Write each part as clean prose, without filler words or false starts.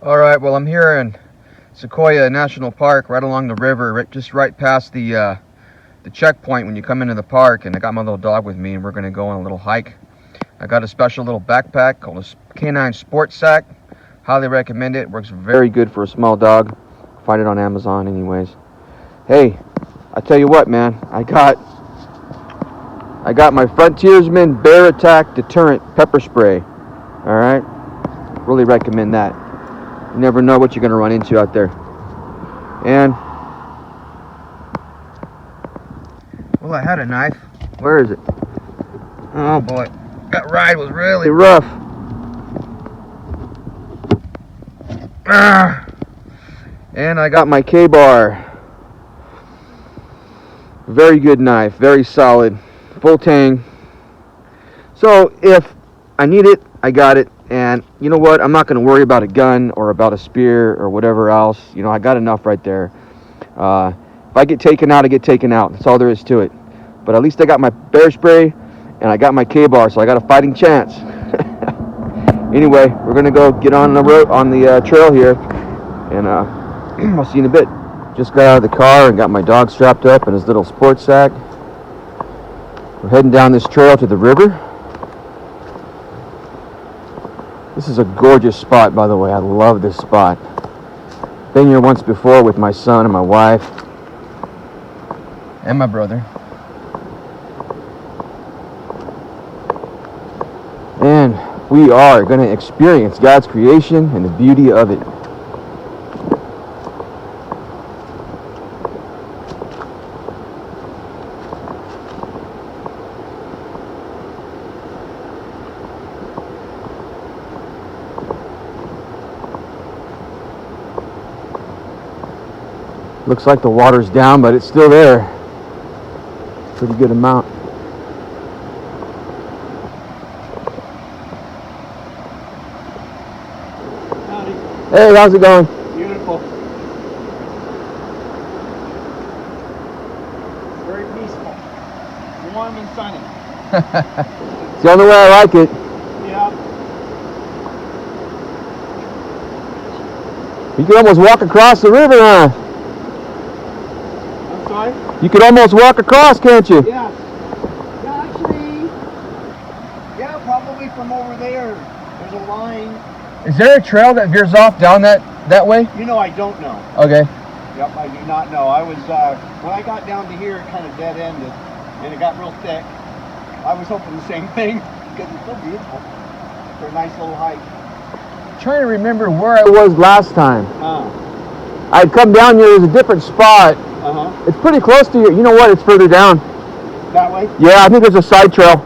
All right, well, I'm here in Sequoia National Park, right along the river, just right past the checkpoint when you come into the park, and I got my little dog with me, and we're going to go on a little hike. I got a special little backpack called a Canine Sport Sack. Highly recommend it. Works very good for a small dog. Find it on Amazon anyways. Hey, I tell you what, man, I got my Frontiersman Bear Attack Deterrent Pepper Spray. All right, really recommend that. You never know what you're going to run into out there. And, well, I had a knife. Where is it? Oh boy, that ride was really rough. And I got my K-bar. Very good knife, very solid, full tang. So if I need it, I got it. And you know what? I'm not going to worry about a gun or about a spear or whatever else. You know, I got enough right there. If I get taken out, I get taken out. That's all there is to it. But at least I got my bear spray and I got my K-bar, so I got a fighting chance. Anyway, we're going to go get on the road, on the trail here, and I'll see you in a bit. Just got out of the car and got my dog strapped up in his little sports sack. We're heading down this trail to the river. This is a gorgeous spot, by the way. I love this spot. Been here once before with my son and my wife and my brother. And we are going to experience God's creation and the beauty of it. Looks like the water's down, but it's still there. Pretty good amount. Howdy. Hey, how's it going? Beautiful. Very peaceful. Warm and sunny. It's the only way I like it. Yeah. You could almost walk across the river, huh? I'm sorry? You could almost walk across, can't you? Yeah. Yeah, actually, yeah, probably from over there. There's a line. Is there a trail that veers off down that way? You know, I don't know. Okay. Yep, I do not know. I was, when I got down to here, it kind of dead-ended, and it got real thick. I was hoping the same thing, because it's so beautiful for a nice little hike. Trying to remember where I was last time. Uh, I'd come down here. There's a different spot. It's pretty close to you. You know what? It's further down. That way? Yeah, I think there's a side trail.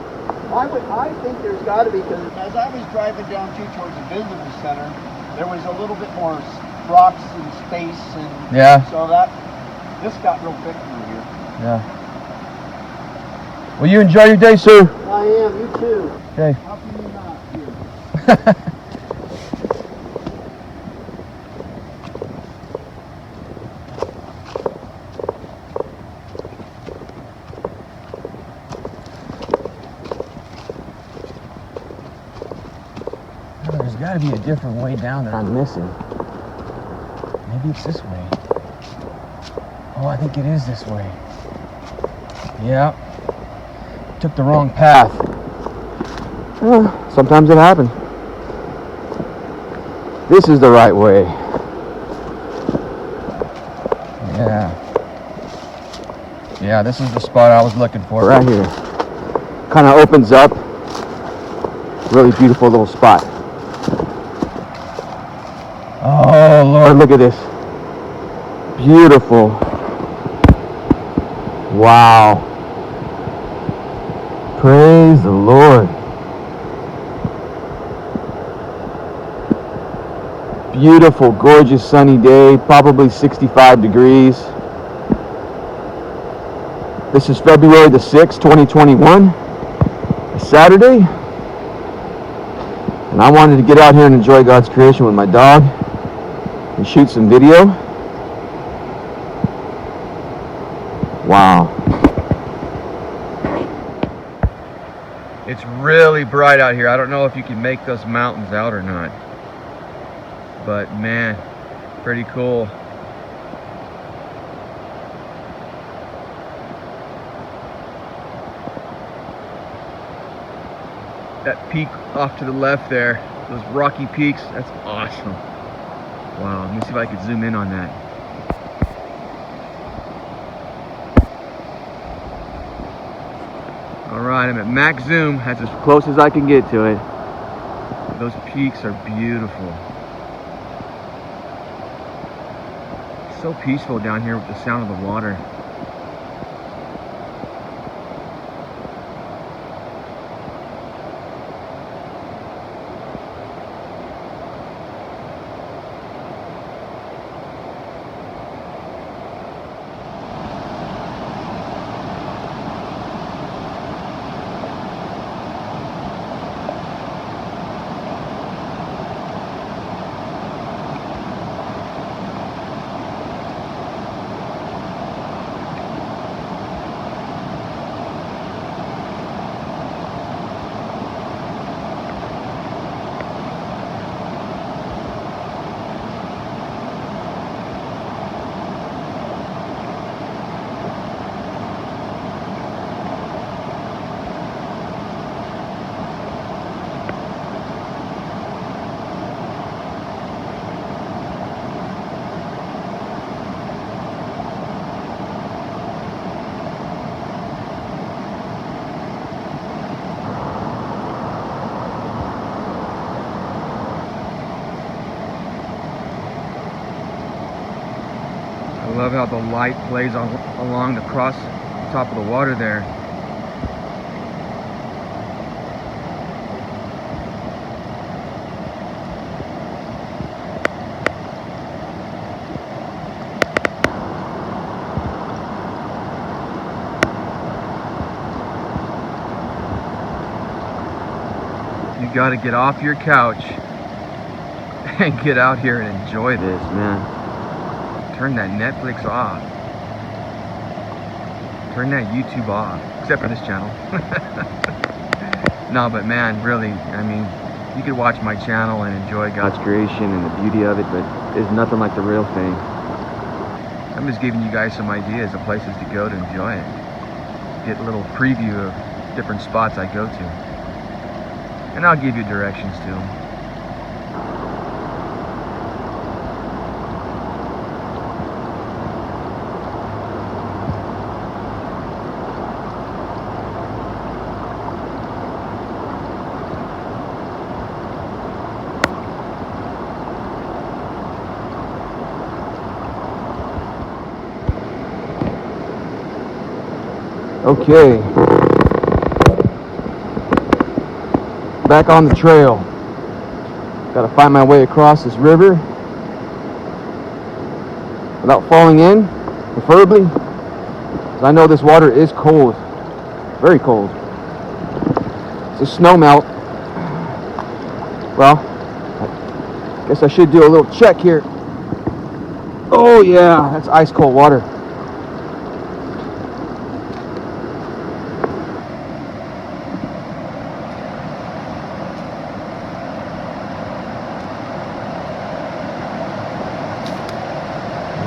I think there's got to be, because as I was driving down towards the visitor center, there was a little bit more rocks and space, and Yeah. so this got real thick through here. Yeah. Well, you enjoy your day, sir. I am. You too. Okay. How can you not here? There's got to be a different way down that I'm missing. Maybe it's this way. Oh, I think it is this way. Yeah. Took the wrong path. Sometimes it happens. This is the right way. Yeah. Yeah, this is the spot I was looking for right here. Kind of opens up. Really beautiful little spot. Oh Lord, look at this. Beautiful. Wow. Praise the Lord. Beautiful, gorgeous sunny day, probably 65 degrees. This is February the 6th, 2021, a Saturday. And I wanted to get out here and enjoy God's creation with my dog and shoot some video. Wow. It's really bright out here. I don't know if you can make those mountains out or not. But man, pretty cool. That peak off to the left there, those rocky peaks, that's awesome. Wow, let me see if I can zoom in on that. Alright, I'm at max zoom, that's as close as I can get to it. Those peaks are beautiful. So peaceful down here with the sound of the water. I love how the light plays along across the top of the water there. You gotta get off your couch and get out here and enjoy this, man. Turn that Netflix off. Turn that YouTube off, except for this channel. No, but man, really, I mean, you could watch my channel and enjoy God's creation and the beauty of it, but there's nothing like the real thing. I'm just giving you guys some ideas of places to go to enjoy it. Get a little preview of different spots I go to. And I'll give you directions to them. Okay, back on the trail. Gotta find my way across this river without falling in, preferably, because I know this water is cold, very cold. It's a snow melt. Well, I guess I should do a little check here. Oh yeah, that's ice cold water.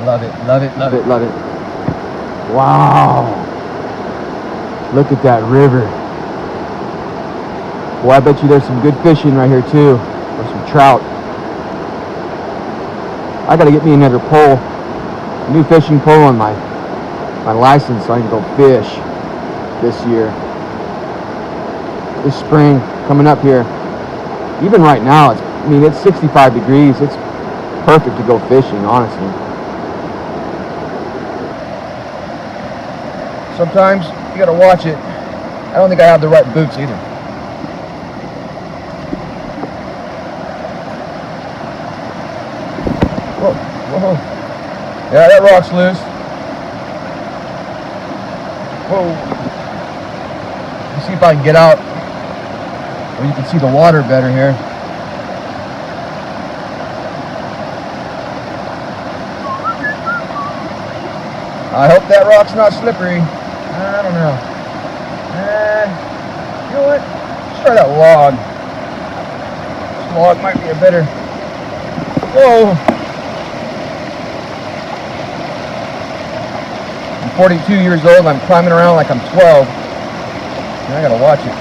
Love it, love it, love it, love it. Wow. Look at that river. Boy, I bet you there's some good fishing right here too. Or some trout. I gotta get me another pole. A new fishing pole on my license so I can go fish this year. This spring, coming up here. Even right now, it's 65 degrees. It's perfect to go fishing, honestly. Sometimes you gotta watch it. I don't think I have the right boots either. Whoa, whoa. Yeah, that rock's loose. Whoa. Let me see if I can get out where you can see the water better here. I hope that rock's not slippery. I don't know. You know what? Let's try that log. This log might be a better Whoa! I'm 42 years old and I'm climbing around like I'm 12. And I gotta watch it.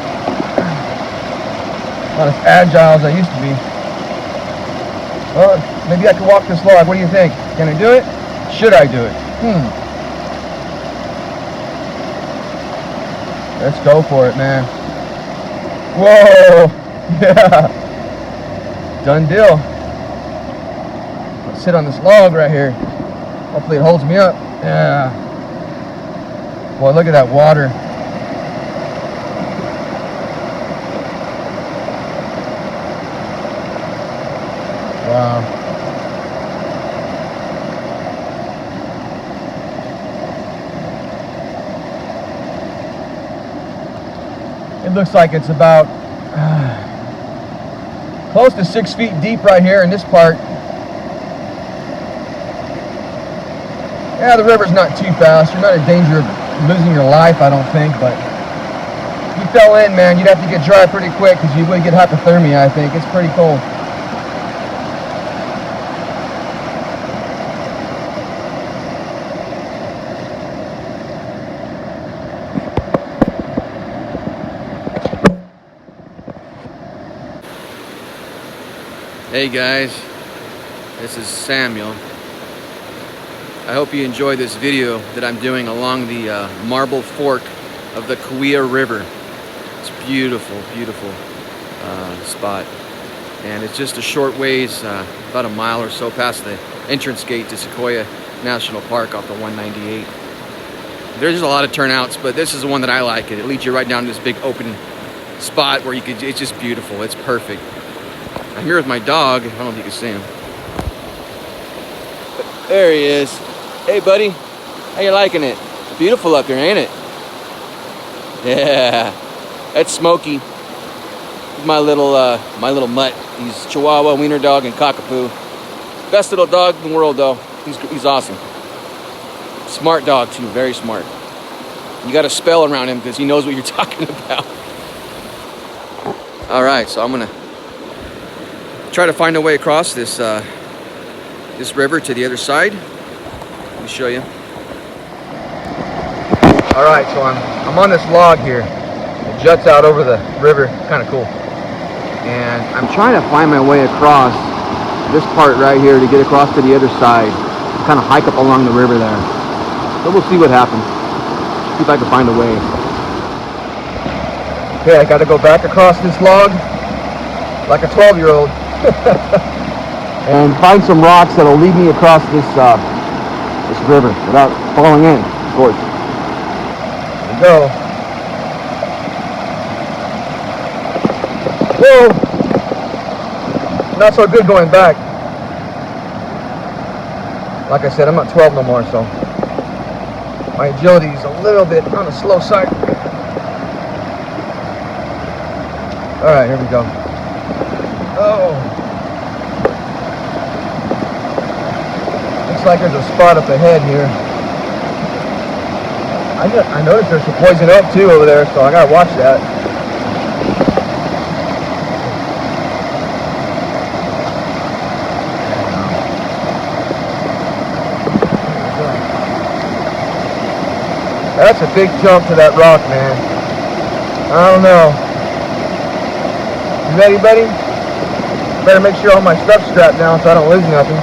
Not as agile as I used to be. Well, maybe I can walk this log. What do you think? Can I do it? Should I do it? Let's go for it, man. Whoa! Yeah! Done deal. I'll sit on this log right here. Hopefully it holds me up. Yeah. Boy, look at that water. Wow. It looks like it's about close to 6 feet deep right here in this part. Yeah, the river's not too fast. You're not in danger of losing your life, I don't think, but if you fell in, man, you'd have to get dry pretty quick because you would get hypothermia, I think. It's pretty cold. Hey guys, this is Samuel. I hope you enjoy this video that I'm doing along the Marble Fork of the Kaweah River. It's beautiful, beautiful spot. And it's just a short ways, about a mile or so past the entrance gate to Sequoia National Park off the 198. There's a lot of turnouts, but this is the one that I like. It leads you right down to this big open spot where you could, it's just beautiful, it's perfect. I'm here with my dog. I don't know if you can see him. There he is. Hey, buddy. How you liking it? Beautiful up here, ain't it? Yeah. That's Smokey. He's my little mutt. He's Chihuahua, wiener dog, and cockapoo. Best little dog in the world, though. He's awesome. Smart dog, too. Very smart. You got a spell around him because he knows what you're talking about. All right, so I'm going to try to find a way across this this river to the other side. Let me show you. All right, so I'm on this log here. It juts out over the river. Kind of cool. And I'm trying to find my way across this part right here to get across to the other side. Kind of hike up along the river there. So we'll see what happens. See if I can find a way. Okay, I got to go back across this log like a 12-year-old. And find some rocks that'll lead me across this this river without falling in, of course. There we go. Whoa! Not so good going back. Like I said, I'm not 12 no more, so my agility is a little bit on the slow side. All right, here we go. Oh, looks like there's a spot up ahead here. I noticed there's some poison oak too over there, so I gotta watch that. That's a big jump to that rock, man. I don't know. You ready, buddy? Better make sure all my stuff's strapped down so I don't lose nothing.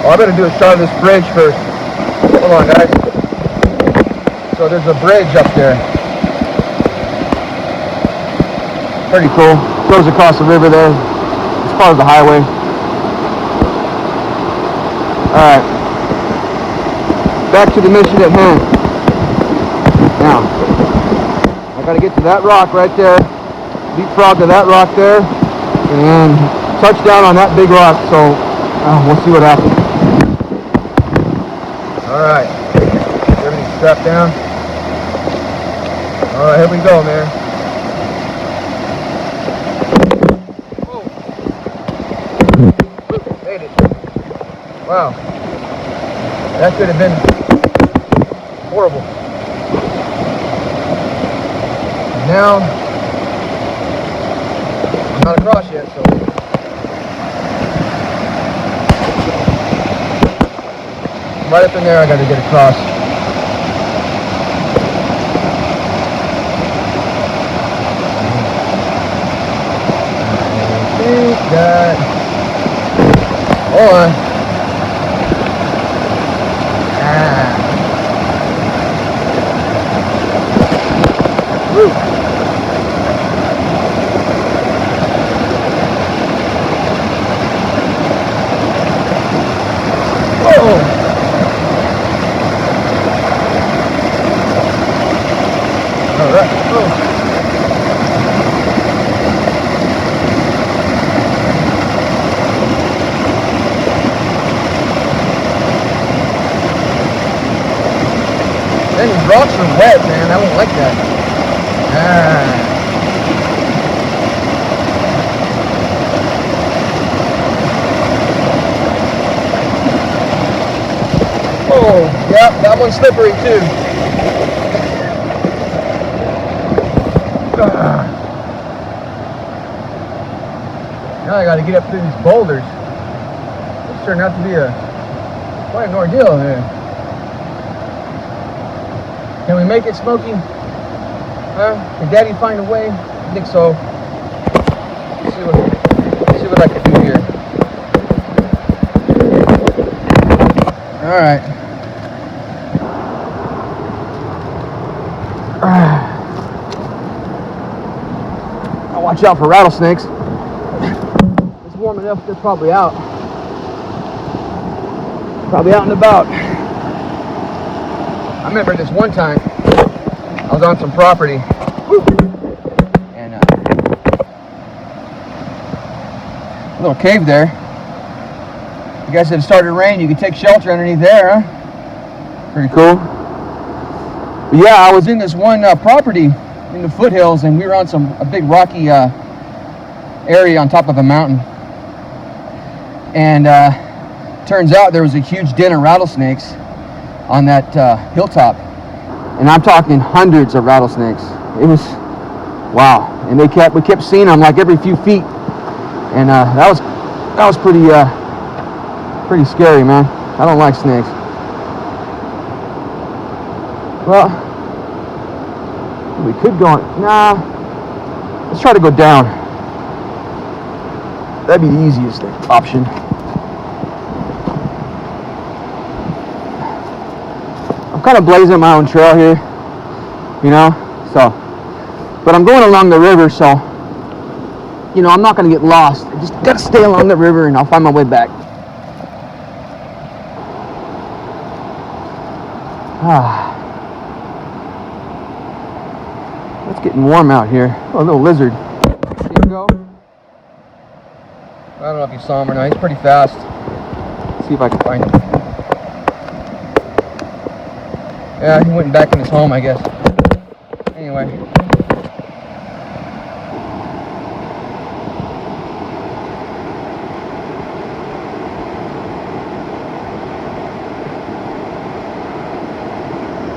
Oh, I better do a shot of this bridge first. Hold on, guys. So there's a bridge up there. Pretty cool. Goes across the river there. It's part of the highway. Alright. Back to the mission at hand. Now, I gotta get to that rock right there, leapfrog to that rock there, and touch down on that big rock, so we'll see what happens. Alright, everything's strapped down. Alright, here we go, man. Whoa. Made it. Wow. That could have been horrible. Now, not across yet, so. Right up in there, I got to get across. I think that. Hold on. Woo. Whoa. All right. Oh. Man, these rocks are wet, man. I don't like that. Oh, yep, that one's slippery too. Now I gotta get up through these boulders. It's turned out to be quite an ordeal here. Can we make it, Smokey? Huh? Can Daddy find a way? I think so. Let's see what I can do here. All right. I'll watch out for rattlesnakes. It's warm enough, they're probably out. Probably out and about. I remember this one time, I was on some property, and a little cave there. You guys said it started to rain, you could take shelter underneath there, huh? Pretty cool. But yeah, I was in this one property in the foothills, and we were on a big rocky area on top of a mountain. And turns out there was a huge den of rattlesnakes on that hilltop, and I'm talking hundreds of rattlesnakes. It was wow, and we kept seeing them like every few feet, and that was pretty scary, man. I don't like snakes. Well, we could go on. Nah, let's try to go down. That'd be the easiest option. Kind of blazing my own trail here, you know, so, but I'm going along the river, so, you know, I'm not going to get lost. I just got to stay along the river and I'll find my way back. It's getting warm out here. Oh, a little lizard. Here you go. I don't know if you saw him or not. He's pretty fast. Let's see if I can find him. Yeah, he went back in his home, I guess. Anyway.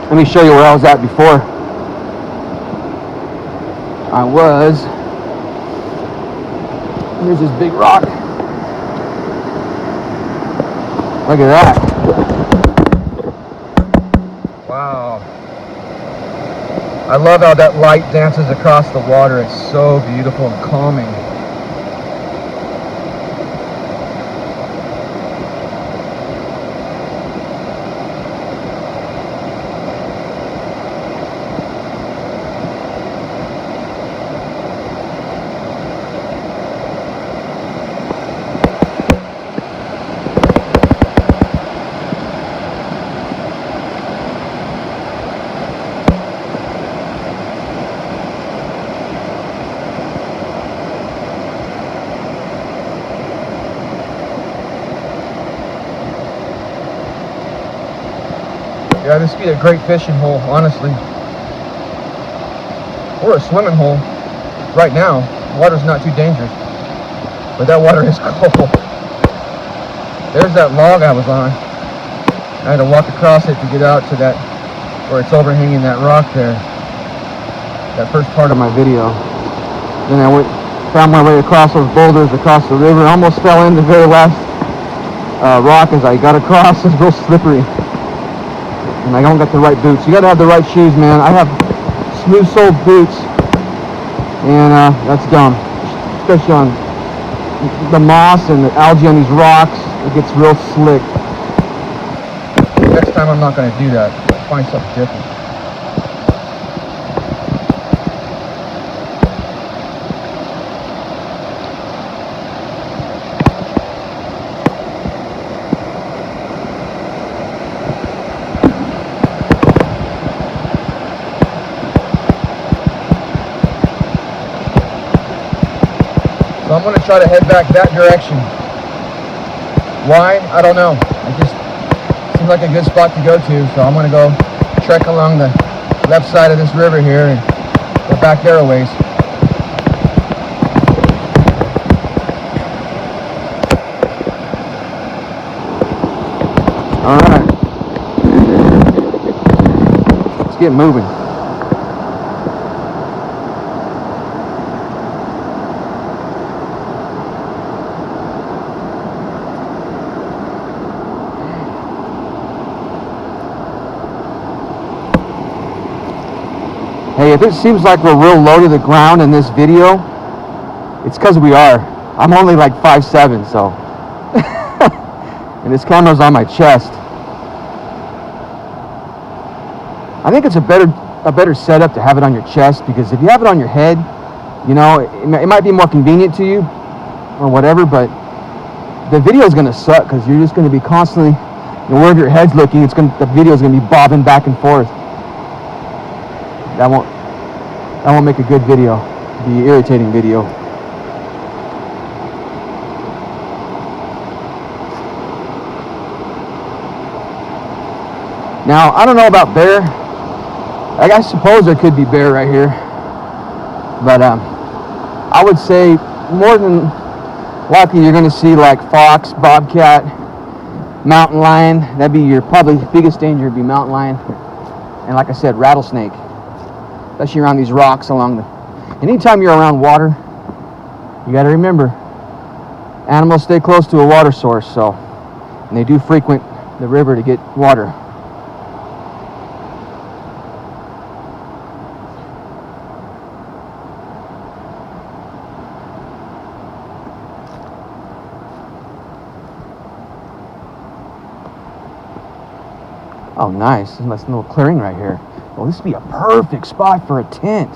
Let me show you where I was at before. Here's this big rock. Look at that. Wow. I love how that light dances across the water. It's so beautiful and calming. Yeah, this would be a great fishing hole, honestly. Or a swimming hole. Right now, the water's not too dangerous. But that water is cold. There's that log I was on. I had to walk across it to get out to that, where it's overhanging that rock there. That first part of my video. Then I went Found my way across those boulders, across the river. Almost fell in the very last rock as I got across. It's real slippery. And I don't got the right boots. You gotta have the right shoes, man. I have smooth-soled boots, and that's dumb. Especially on the moss and the algae on these rocks. It gets real slick. Next time I'm not gonna do that. I'll find something different. So I'm going to try to head back that direction. Why? I don't know. It just seems like a good spot to go to. So I'm going to go trek along the left side of this river here and go back there a ways. Alright. Let's get moving. Hey, if it seems like we're real low to the ground in this video, it's because we are. I'm only like 5'7", so. And this camera's on my chest. I think it's a better setup to have it on your chest, because if you have it on your head, you know, it might be more convenient to you or whatever, but the video is going to suck because you're just going to be constantly, you know, wherever your head's looking, the video is going to be bobbing back and forth. That won't make a good video. It'll be an irritating video. Now, I don't know about bear. I suppose there could be bear right here. But I would say more than likely you're going to see like fox, bobcat, mountain lion. That'd be your probably biggest danger would be mountain lion. And like I said, rattlesnake. Especially around these rocks along the... Anytime you're around water, you got to remember, animals stay close to a water source, so... And they do frequent the river to get water. Oh, nice. There's a nice little clearing right here. Well, this would be a perfect spot for a tent.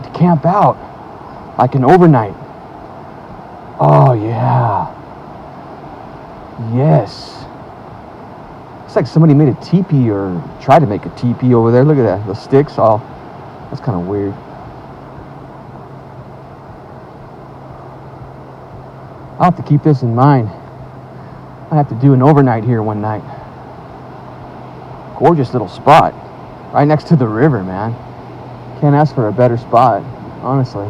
To camp out. Like an overnight. Oh, yeah. Yes. It's like somebody made a teepee or tried to make a teepee over there. Look at that. The sticks all. That's kind of weird. I'll have to keep this in mind. I have to do an overnight here one night. Gorgeous little spot. Right next to the river, man. Can't ask for a better spot, honestly.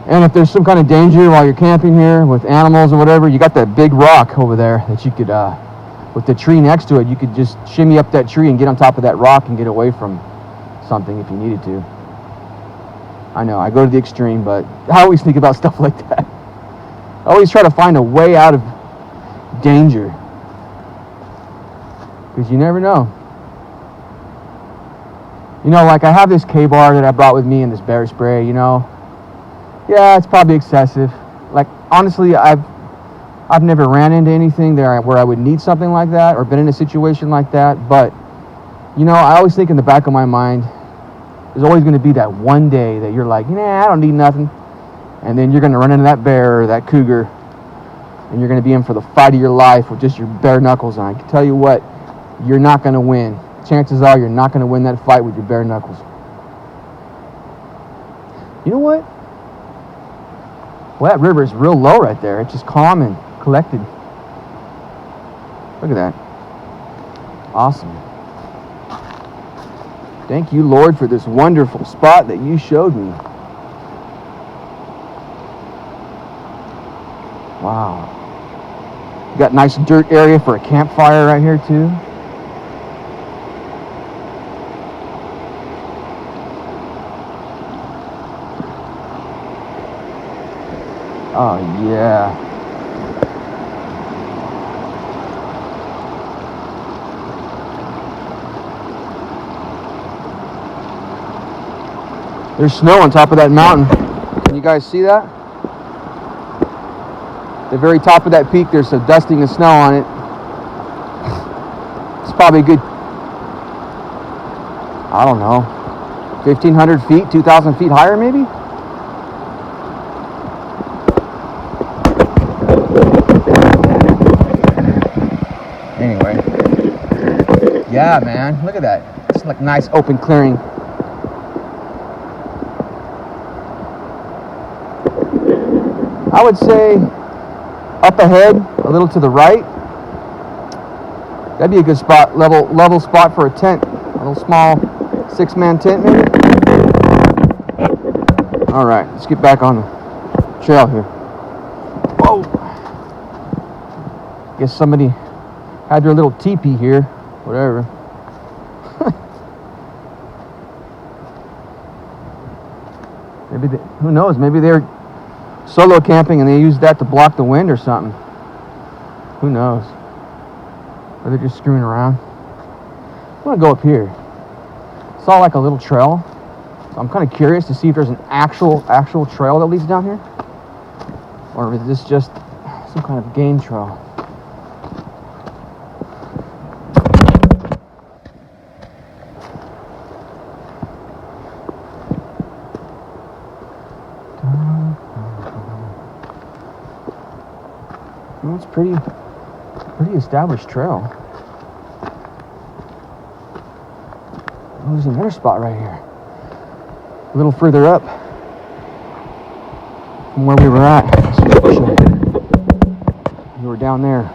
And if there's some kind of danger while you're camping here with animals or whatever, you got that big rock over there that you could, with the tree next to it, you could just shimmy up that tree and get on top of that rock and get away from something if you needed to. I know, I go to the extreme, but I always think about stuff like that. I always try to find a way out of danger, because you never know. You know, like I have this K-bar that I brought with me and this bear spray, you know. Yeah, it's probably excessive. Like, honestly, I've never ran into anything there where I would need something like that or been in a situation like that, but, you know, I always think in the back of my mind, there's always going to be that one day that you're like, nah, I don't need nothing. And then you're going to run into that bear or that cougar, and you're going to be in for the fight of your life with just your bare knuckles on. I can tell you what, you're not going to win. Chances are you're not going to win that fight with your bare knuckles. You know what? Well, that river is real low right there. It's just calm and collected. Look at that. Awesome. Thank you, Lord, for this wonderful spot that you showed me. Wow. You got a nice dirt area for a campfire right here, too. Oh, yeah. There's snow on top of that mountain. Can you guys see that? The very top of that peak, there's a dusting of snow on it. It's probably a good, I don't know, 1,500 feet, 2,000 feet higher maybe? Anyway. Yeah, man, look at that. It's like nice open clearing. I would say up ahead, a little to the right. That'd be a good spot, level spot for a tent. A little small 6-man tent maybe. All right, let's get back on the trail here. Whoa. Guess somebody had their little teepee here, whatever. Maybe who knows? Maybe they're solo camping and they used that to block the wind or something. Who knows? Or they're just screwing around. I want to go up here. It's all like a little trail. So I'm kind of curious to see if there's an actual trail that leads down here. Or is this just some kind of game trail? Well, it's pretty established trail. Oh, there's another spot right here. A little further up from where we were at. We were down there.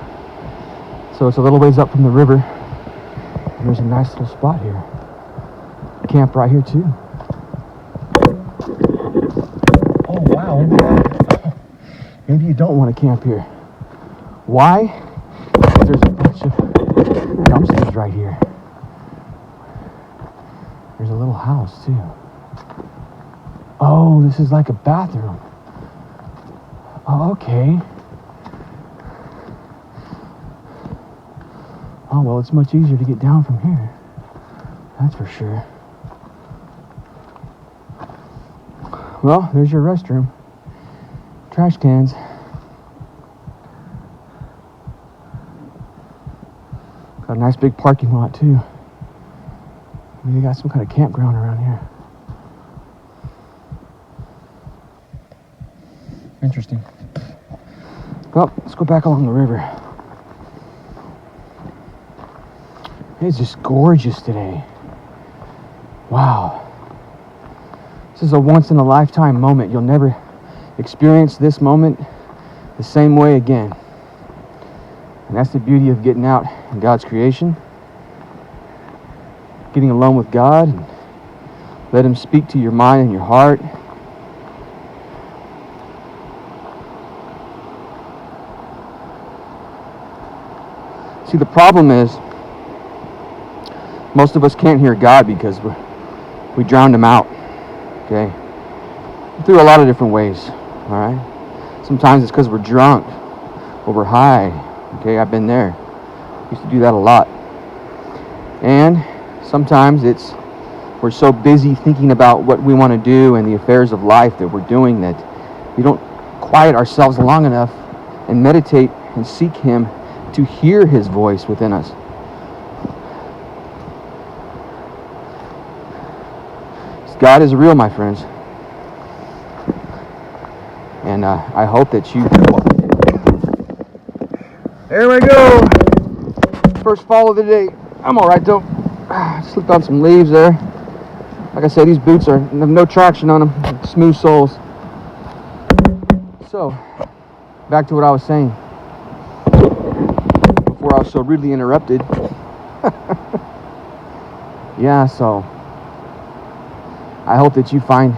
So it's a little ways up from the river. And there's a nice little spot here. Camp right here too. Oh wow, maybe you don't want to camp here. Why? Because there's a bunch of dumpsters right here. There's a little house too. Oh, this is like a bathroom. Oh, okay. Oh, well, it's much easier to get down from here. That's for sure. Well, there's your restroom. Trash cans. Got a nice big parking lot too. Maybe they got some kind of campground around here. Interesting. Well, let's go back along the river. It's just gorgeous today. Wow. This is a once-in-a-lifetime moment. You'll never experience this moment the same way again. And that's the beauty of getting out in God's creation. Getting alone with God and let Him speak to your mind and your heart. See, the problem is most of us can't hear God because we drowned Him out. Okay? Through a lot of different ways. Alright? Sometimes it's because we're drunk or we're high. Okay, I've been there. Used to do that a lot. And sometimes it's we're so busy thinking about what we want to do and the affairs of life that we're doing that we don't quiet ourselves long enough and meditate and seek Him to hear His voice within us. God is real, my friends. And I hope that you... There we go. First fall of the day. I'm alright though. Slipped on some leaves there. Like I said, these boots have no traction on them. Smooth soles. So, back to what I was saying. Before I was so rudely interrupted. Yeah, so... I hope that you find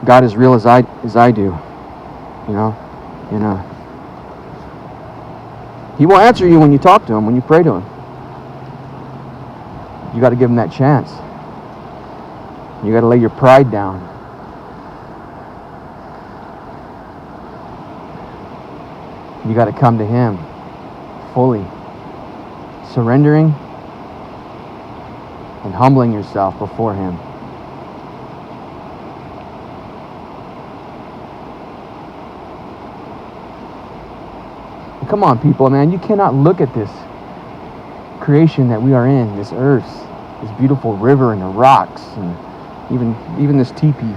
God as real as I do. You know? He will answer you when you talk to Him, when you pray to Him. You got to give Him that chance. You got to lay your pride down. You got to come to Him fully, surrendering and humbling yourself before Him. Come on, people, man. You cannot look at this creation that we are in, this earth, this beautiful river and the rocks, and even this teepee,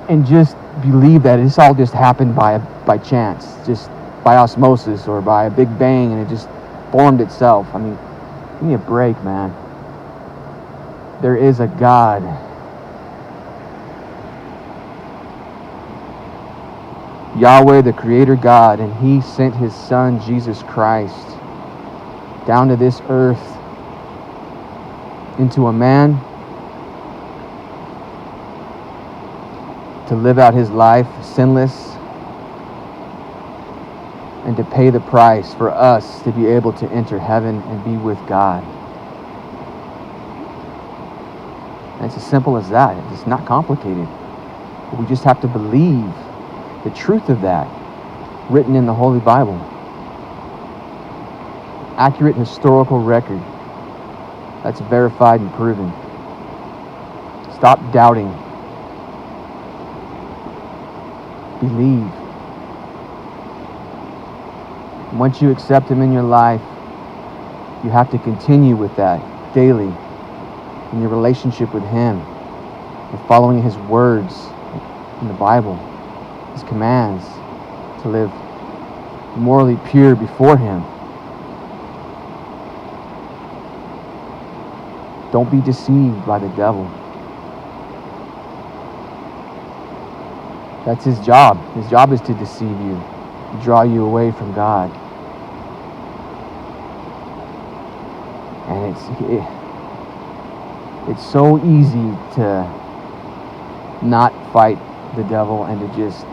and just believe that this all just happened by chance, just by osmosis or by a big bang, and it just formed itself. I mean, give me a break, man. There is a God. Yahweh, the Creator God, and He sent His Son, Jesus Christ, down to this earth into a man to live out His life sinless and to pay the price for us to be able to enter heaven and be with God. And it's as simple as that. It's not complicated. But we just have to believe the truth of that written in the Holy Bible. Accurate historical record that's verified and proven. Stop doubting. Believe. Once you accept Him in your life, you have to continue with that daily in your relationship with Him and following His words in the Bible, His commands, to live morally pure before Him. Don't be deceived by the devil. That's his job. His job is to deceive you, to draw you away from God. And it's so easy to not fight the devil and to just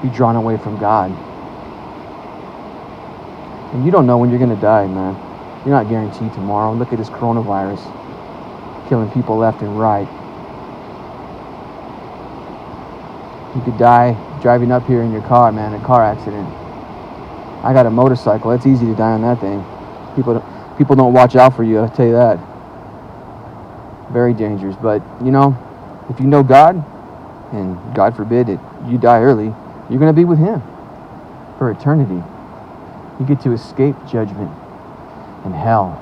be drawn away from God. And you don't know when you're going to die, man. You're not guaranteed tomorrow. Look at this coronavirus, killing people left and right. You could die driving up here in your car, man, a car accident. I got a motorcycle. It's easy to die on that thing. People don't watch out for you, I'll tell you that. Very dangerous. But, you know, if you know God, and God forbid it, you die early, you're going to be with Him for eternity. You get to escape judgment and hell.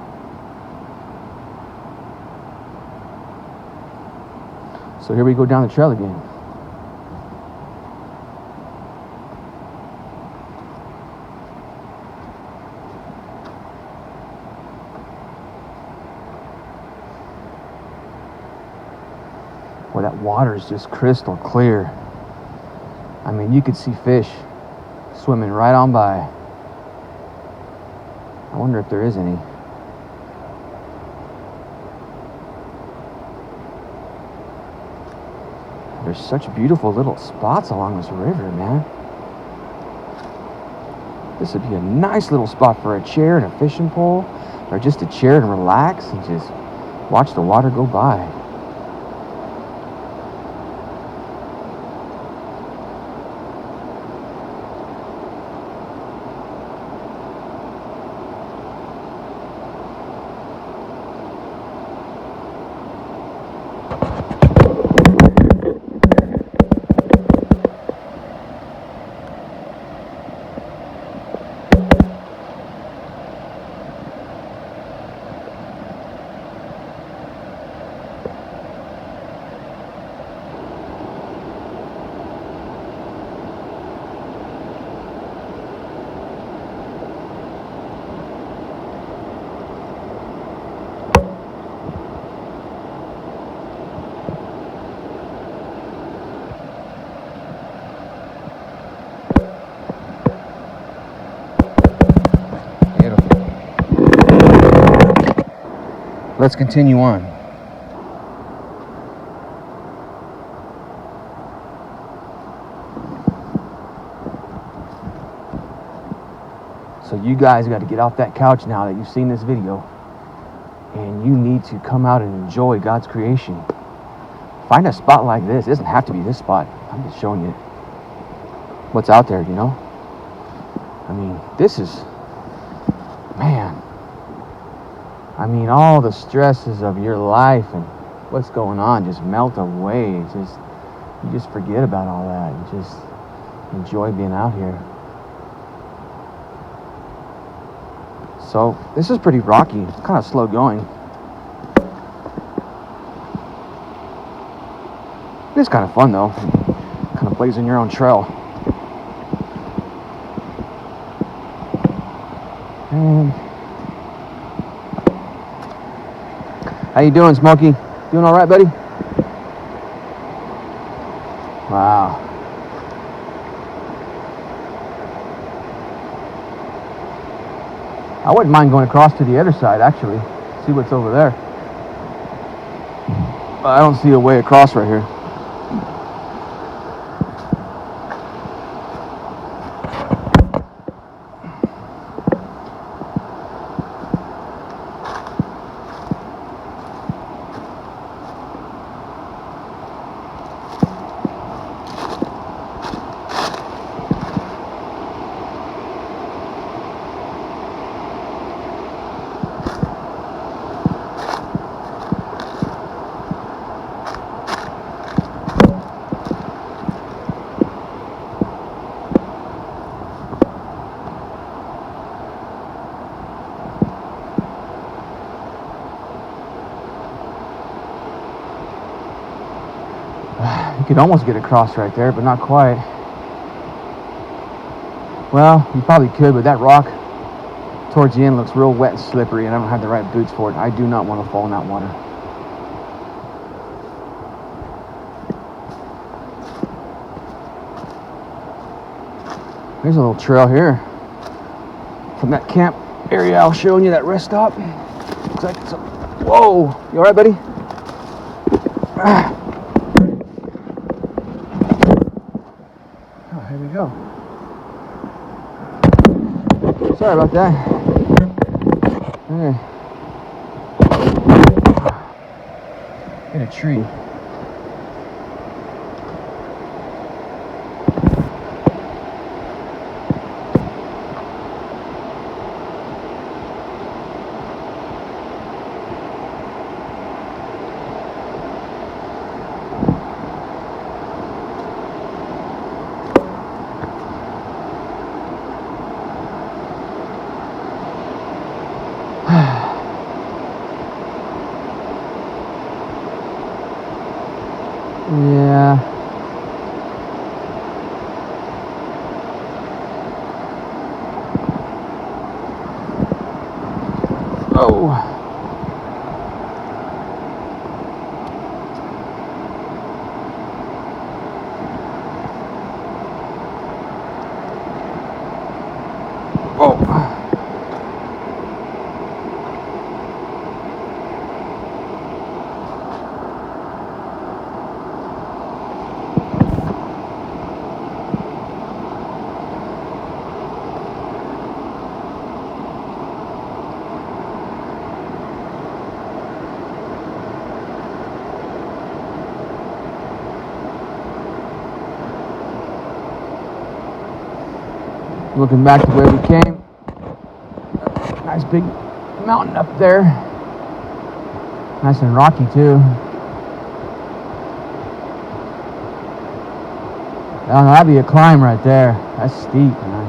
So here we go down the trail again. Well, that water is just crystal clear. I mean, you could see fish swimming right on by. I wonder if there is any. There's such beautiful little spots along this river, man. This would be a nice little spot for a chair and a fishing pole, or just a chair and relax and just watch the water go by. Let's continue on. So you guys got to get off that couch now that you've seen this video, and you need to come out and enjoy God's creation. Find a spot like this. It doesn't have to be this spot. I'm just showing you what's out there, you know. I mean, this is, man, I mean, all the stresses of your life and what's going on just melt away. It's just, you just forget about all that. You just enjoy being out here. So this is pretty rocky, kind of slow going. It's kind of fun though, kind of blazing your own trail. And how you doing, Smokey? Doing all right, buddy? Wow. I wouldn't mind going across to the other side, actually. See what's over there. But I don't see a way across right here. You could almost get across right there, but not quite. Well, you probably could, but that rock towards the end looks real wet and slippery, and I don't have the right boots for it. I do not want to fall in that water. There's a little trail here from that camp area I was showing you, that rest stop. Looks like it's a... Whoa! You alright, buddy? Oh, here we go. Sorry about that. Okay. Hit a tree. Yeah. Oh. Oh. Looking back to where we came, nice big mountain up there, nice and rocky too. Oh, that'd be a climb right there. That's steep, man.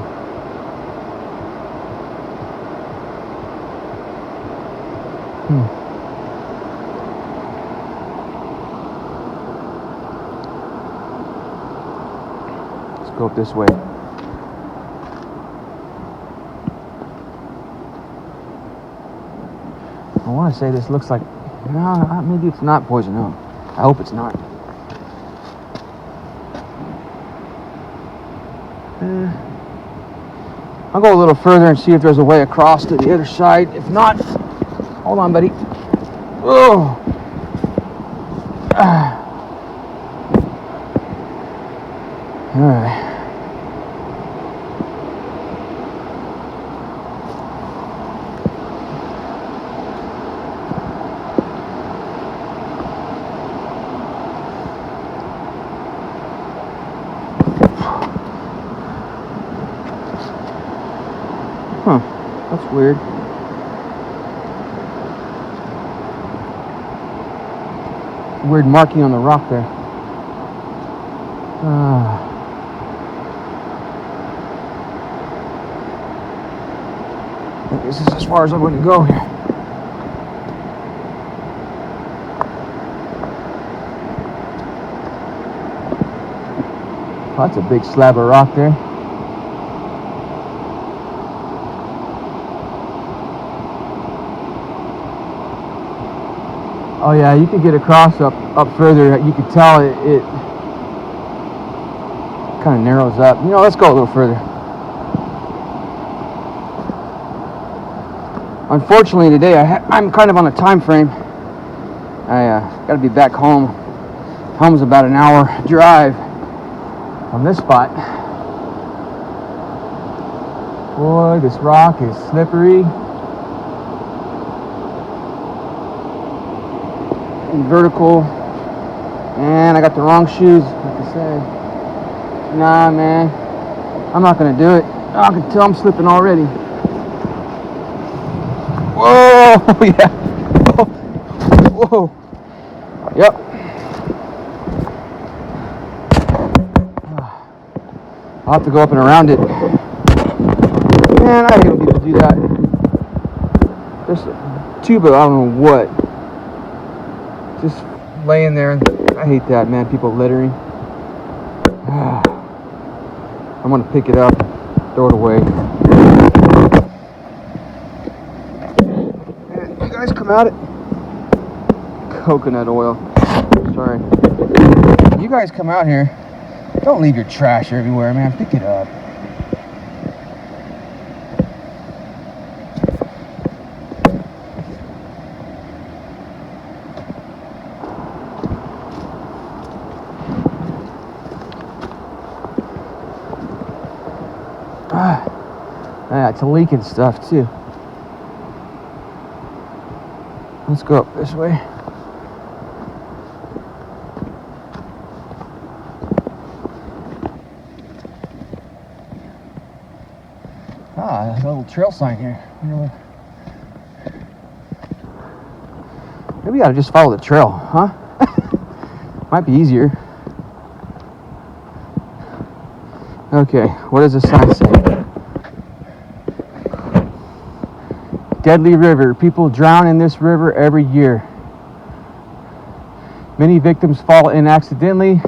Let's go up this way. I want to say this looks like, no, maybe it's not poison oak. I hope it's not. I'll go a little further and see if there's a way across to the other side. If not, hold on, buddy. Oh. All right. Weird. Weird marking on the rock there. This is as far as I'm going to go here. Oh, that's a big slab of rock there. Oh yeah, you can get across up further. You can tell it kind of narrows up. You know, let's go a little further. Unfortunately today I'm kind of on a time frame. I got to be back home. Home's about an hour drive from this spot. Boy, this rock is slippery and vertical, and I got the wrong shoes, like I said. Nah, man, I'm not gonna do it. I can tell I'm slipping already. Whoa, yeah. Whoa. Yep. I'll have to go up and around it. Man, I hate when people do that. There's a tube of I don't know what. Just laying there. I hate that, man. People littering. I'm gonna pick it up, throw it away. You guys come out it. Coconut oil. Sorry. You guys come out here. Don't leave your trash everywhere, man. Pick it up. Yeah, it's leaking stuff too. Let's go up this way. Ah, there's a little trail sign here. Maybe I ought to just follow the trail, huh? Might be easier. Okay, what does the sign say? Deadly river. People drown in this river every year. Many victims fall in accidentally.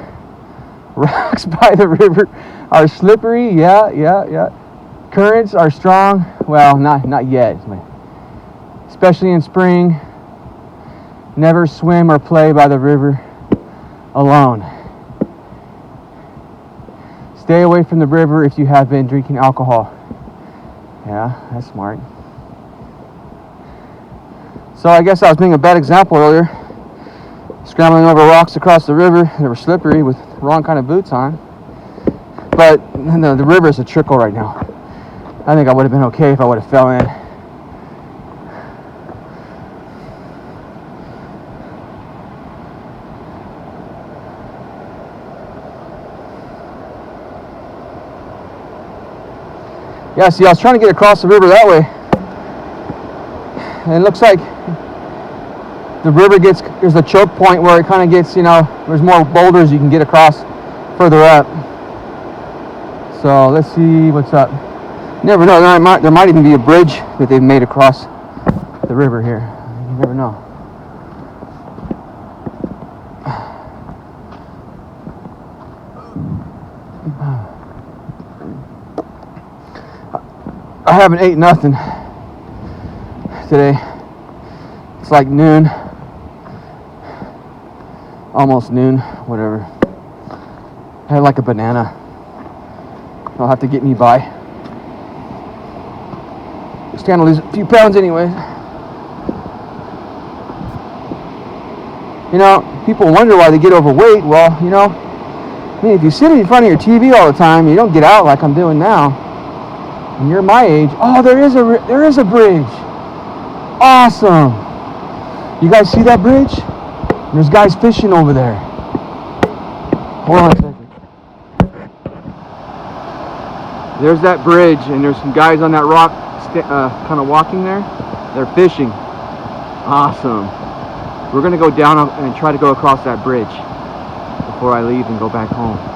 Rocks by the river are slippery. Yeah. Currents are strong. Well, not yet. Especially in spring. Never swim or play by the river alone. Stay away from the river if you have been drinking alcohol. Yeah, that's smart. So I guess I was being a bad example earlier. Scrambling over rocks across the river that were slippery with the wrong kind of boots on. But the river is a trickle right now. I think I would have been okay if I would have fell in. Yeah, see, I was trying to get across the river that way. And it looks like the river there's a choke point where it kind of gets, there's more boulders you can get across further up. So let's see what's up. You never know, there might even be a bridge that they've made across the river here. You never know. I haven't ate nothing today. It's like noon, almost noon, whatever. I had like a banana. I'll have to get me by. Just trying to lose a few pounds anyway. People wonder why they get overweight. Well, if you sit in front of your TV all the time, you don't get out like I'm doing now, and you're my age. Oh, there is a bridge. Awesome. You guys see that bridge? There's guys fishing over there. Hold on a second. There's that bridge, and there's some guys on that rock kind of walking there. They're fishing. Awesome. We're gonna go down and try to go across that bridge before I leave and go back home.